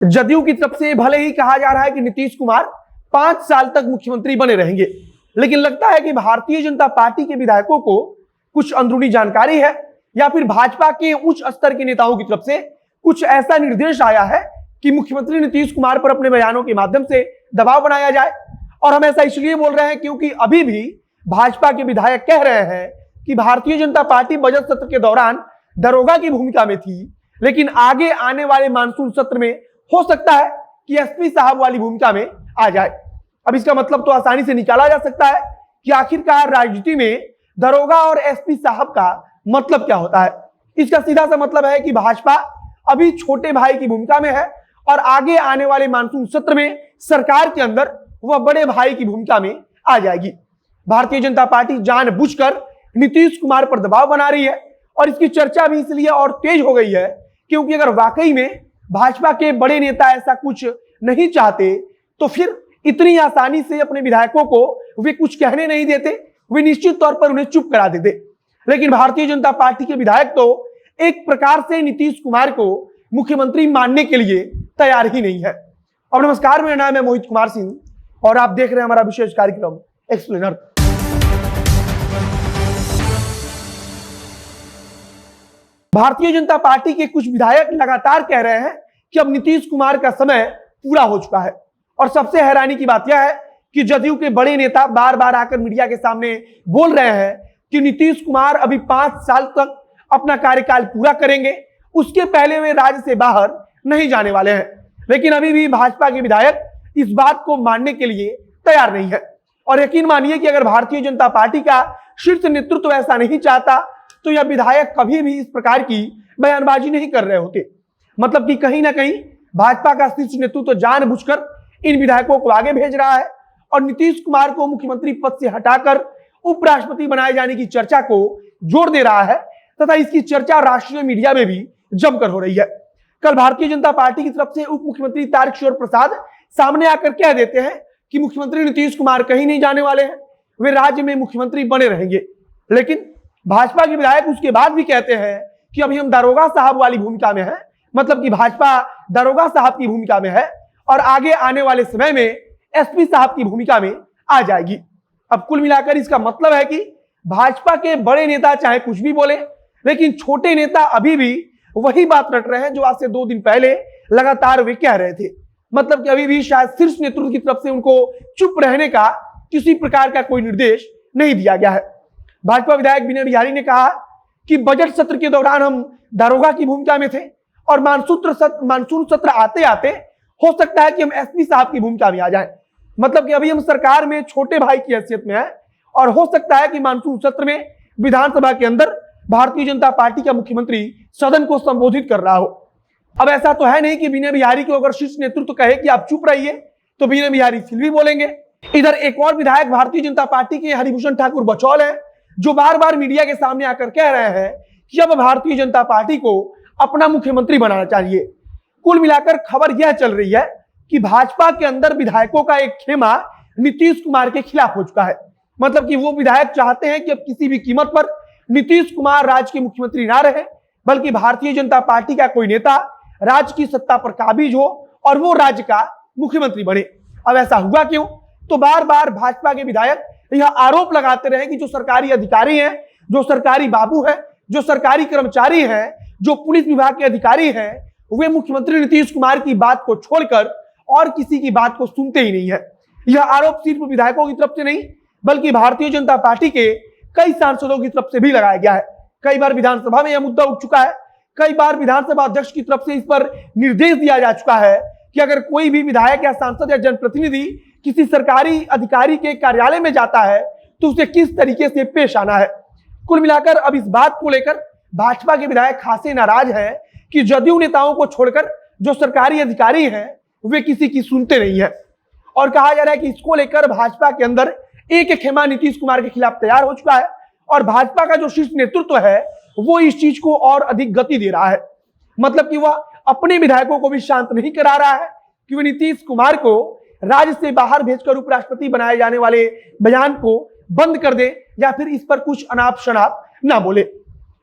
जदयू की तरफ से भले ही कहा जा रहा है कि नीतीश कुमार 5 साल तक मुख्यमंत्री बने रहेंगे, लेकिन लगता है कि भारतीय जनता पार्टी के विधायकों को कुछ अंदरूनी जानकारी है या फिर भाजपा के उच्च स्तर के नेताओं की तरफ से कुछ ऐसा निर्देश आया है कि मुख्यमंत्री नीतीश कुमार पर अपने बयानों के माध्यम से दबाव बनाया जाए। और हम ऐसा इसलिए बोल रहे हैं क्योंकि अभी भी भाजपा के विधायक कह रहे हैं कि भारतीय जनता पार्टी बजट सत्र के दौरान दरोगा की भूमिका में थी, लेकिन आगे आने वाले मानसून सत्र में हो सकता है कि एसपी साहब वाली भूमिका में आ जाए। अब इसका मतलब तो आसानी से निकाला जा सकता है कि आखिरकार राजनीति में दरोगा और एसपी साहब का मतलब क्या होता है। इसका सीधा सा मतलब है कि भाजपा अभी छोटे भाई की भूमिका में है और आगे आने वाले मानसून सत्र में सरकार के अंदर वह बड़े भाई की भूमिका में आ जाएगी। भारतीय जनता पार्टी जानबूझकर नीतीश कुमार पर दबाव बना रही है और इसकी चर्चा भी इसलिए और तेज हो गई है क्योंकि अगर वाकई में भाजपा के बड़े नेता ऐसा कुछ नहीं चाहते तो फिर इतनी आसानी से अपने विधायकों को वे कुछ कहने नहीं देते, वे निश्चित तौर पर उन्हें चुप करा देते। लेकिन भारतीय जनता पार्टी के विधायक तो एक प्रकार से नीतीश कुमार को मुख्यमंत्री मानने के लिए तैयार ही नहीं है। और नमस्कार, मेरा नाम है मोहित कुमार सिंह और आप देख रहे हैं हमारा विशेष कार्यक्रम एक्सप्लेनर। भारतीय जनता पार्टी के कुछ विधायक लगातार कह रहे हैं कि अब नीतीश कुमार का समय पूरा हो चुका है। और सबसे हैरानी की बात यह है कि जदयू के बड़े नेता बार बार आकर मीडिया के सामने बोल रहे हैं कि नीतीश कुमार अभी 5 साल तक अपना कार्यकाल पूरा करेंगे, उसके पहले वे राज्य से बाहर नहीं जाने वाले हैं। लेकिन अभी भी भाजपा के विधायक इस बात को मानने के लिए तैयार नहीं है। और यकीन मानिए कि अगर भारतीय जनता पार्टी का शीर्ष नेतृत्व ऐसा नहीं चाहता तो यह विधायक कभी भी इस प्रकार की बयानबाजी नहीं कर रहे होते। मतलब कि कहीं ना कहीं भाजपा का शीर्ष नेतृत्व जानबूझकर इन विधायकों को आगे भेज रहा है और नीतीश कुमार को मुख्यमंत्री पद से हटाकर उपराष्ट्रपति बनाए जाने की चर्चा को जोर दे रहा है तथा इसकी चर्चा राष्ट्रीय मीडिया में भी जमकर हो रही है। कल भारतीय जनता पार्टी की तरफ से उप मुख्यमंत्री तारकिशोर प्रसाद सामने आकर कह देते हैं कि मुख्यमंत्री नीतीश कुमार कहीं नहीं जाने वाले हैं, वे राज्य में मुख्यमंत्री बने रहेंगे। लेकिन भाजपा के विधायक उसके बाद भी कहते हैं कि अभी हम दारोगा साहब वाली भूमिका में हैं, मतलब कि भाजपा दारोगा साहब की भूमिका में है और आगे आने वाले समय में एसपी साहब की भूमिका में आ जाएगी। अब कुल मिलाकर इसका मतलब है कि भाजपा के बड़े नेता चाहे कुछ भी बोले, लेकिन छोटे नेता अभी भी वही बात रट रहे हैं जो आज से 2 दिन पहले लगातार वे कह रहे थे। मतलब कि अभी भी शायद शीर्ष नेतृत्व की तरफ से उनको चुप रहने का किसी प्रकार का कोई निर्देश नहीं दिया गया है। भाजपा विधायक विनय बिहारी ने कहा कि बजट सत्र के दौरान हम दारोगा की भूमिका में थे और मानसून सत्र आते आते हो सकता है कि हम एसपी साहब की भूमिका में आ जाएं। मतलब कि अभी हम सरकार में छोटे भाई की हैसियत में हैं और हो सकता है कि मानसून सत्र में विधानसभा के अंदर भारतीय जनता पार्टी का मुख्यमंत्री सदन को संबोधित कर रहा हो। अब ऐसा तो है नहीं कि विनय बिहारी को अगर शीर्ष नेतृत्व कहे कि आप चुप रहिए तो विनय बिहारी फिर भी बोलेंगे। इधर एक और विधायक भारतीय जनता पार्टी के हरिभूषण ठाकुर बचौल है जो बार बार मीडिया के सामने आकर कह रहे हैं कि अब भारतीय जनता पार्टी को अपना मुख्यमंत्री बनाना चाहिए। कुल मिलाकर खबर यह चल रही है कि भाजपा के अंदर विधायकों का एक खेमा नीतीश कुमार के खिलाफ हो चुका है। मतलब कि वो विधायक चाहते हैं कि अब किसी भी कीमत पर नीतीश कुमार राज्य के मुख्यमंत्री ना रहे, बल्कि भारतीय जनता पार्टी का कोई नेता राज्य की सत्ता पर काबिज हो और वो राज्य का मुख्यमंत्री बने। अब ऐसा हुआ क्यों? तो बार बार भाजपा के विधायक यह आरोप लगाते रहे कि जो सरकारी अधिकारी हैं, जो सरकारी बाबू हैं, जो सरकारी कर्मचारी हैं, जो पुलिस विभाग के अधिकारी हैं, वे मुख्यमंत्री नीतीश कुमार की बात को छोड़कर और किसी की बात को सुनते ही नहीं है। यह आरोप सिर्फ विधायकों की तरफ से नहीं बल्कि भारतीय जनता पार्टी के कई सांसदों की तरफ से भी लगाया गया है। कई बार विधानसभा में यह मुद्दा उठ चुका है, कई बार विधानसभा अध्यक्ष की तरफ से इस पर निर्देश दिया जा चुका है कि अगर कोई भी विधायक या सांसद या जनप्रतिनिधि किसी सरकारी अधिकारी के कार्यालय में जाता है तो उसे किस तरीके से पेश आना है। कुल मिलाकर अब इस बात को लेकर भाजपा के विधायक खासे नाराज हैं कि जदयू नेताओं को छोड़कर जो सरकारी अधिकारी हैं वे किसी की सुनते नहीं है। और कहा जा रहा है कि इसको लेकर भाजपा के अंदर एक खेमा नीतीश कुमार के खिलाफ तैयार हो चुका है और भाजपा का जो शीर्ष नेतृत्व है वो इस चीज को और अधिक गति दे रहा है। मतलब कि वह अपने विधायकों को भी शांत नहीं करा रहा है कि वे नीतीश कुमार को राज्य से बाहर भेजकर उपराष्ट्रपति बनाए जाने वाले बयान को बंद कर दे या फिर इस पर कुछ अनाप शनाप ना बोले।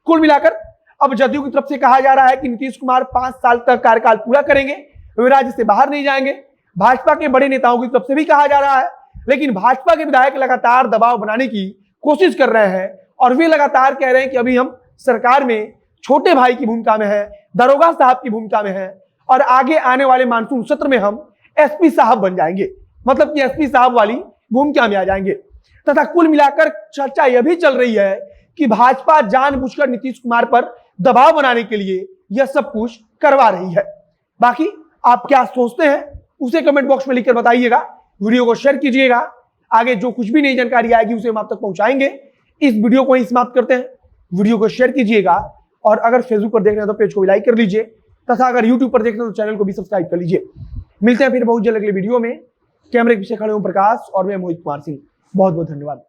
कुल मिलाकर अब जदयू की तरफ से कहा जा रहा है कि नीतीश कुमार 5 साल तक कार्यकाल पूरा करेंगे, वे राज्य से बाहर नहीं जाएंगे। भाजपा के बड़े नेताओं की तरफ से भी कहा जा रहा है, लेकिन भाजपा के विधायक लगातार दबाव बनाने की कोशिश कर रहे हैं और वे लगातार कह रहे हैं कि अभी हम सरकार में छोटे भाई की भूमिका में है, दरोगा साहब की भूमिका में है और आगे आने वाले मानसून सत्र में हम एसपी साहब बन जाएंगे, मतलब कि एसपी साहब वाली भूमिका में आ जाएंगे। तथा कुल मिलाकर चर्चा यह भी चल रही है कि भाजपा जानबूझकर नीतीश कुमार पर दबाव बनाने के लिए यह सब कुछ करवा रही है। बाकी आप क्या सोचते हैं उसे कमेंट बॉक्स में लिखकर बताइएगा। वीडियो को शेयर कीजिएगा, आगे जो कुछ भी नई जानकारी आएगी उसे हम आप तक पहुंचाएंगे। इस वीडियो को ही समाप्त करते हैं। वीडियो को शेयर कीजिएगा और अगर फेसबुक पर देख रहे हैं तो पेज को भी लाइक कर लीजिए तथा अगर यूट्यूब पर देख रहे हैं तो चैनल को भी सब्सक्राइब कर लीजिए। मिलते हैं फिर बहुत जल्द अगले वीडियो में। कैमरे के पीछे खड़े ओम प्रकाश और मैं मोहित कुमार सिंह। बहुत बहुत धन्यवाद।